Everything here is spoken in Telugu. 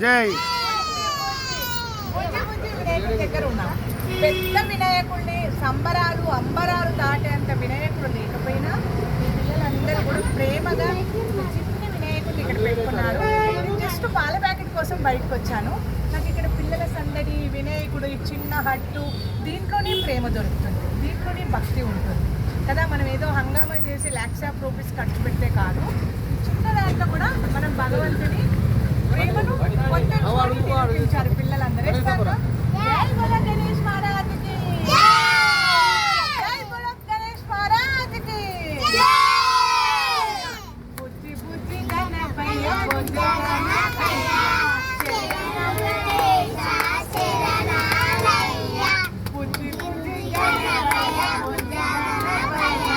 జై వినాయకుడి దగ్గర ఉన్నాం. పెద్ద వినాయకుడిని సంబరాలు అంబరాలు దాటేంత వినాయకుడు లేకపోయినా ఈ పిల్లలందరూ కూడా ప్రేమగా చిన్న వినాయకుడిని ఇక్కడ పెట్టుకున్నారు. జస్ట్ పాల ప్యాకెట్ కోసం బయటకు వచ్చాను. నాకు ఇక్కడ పిల్లల సందడి, వినాయకుడు, ఈ చిన్న హట్టు, దీంట్లోనే ప్రేమ దొరుకుతుంది, దీంట్లోనే భక్తి ఉంటుంది కదా. మనం ఏదో హంగామా చేసి లాక్స్ ఆఫ్ రూపీస్ ఖర్చు పెడితే కాదు, చిన్న దాంట్లో కూడా మనం భగవంతుని ప్రేమను నిరూపించారు పిల్లలందరూ. జై బోలో గణేష్ మహారాజ్కి, జై బోలో గణేష్ మహారాజ్కి. బుద్ధి బుద్ధి గణపయ్య, బుద్ధి గణపయ్య, బుద్ధి బుద్ధి గణపయ్య, బుద్ధి గణపయ్య.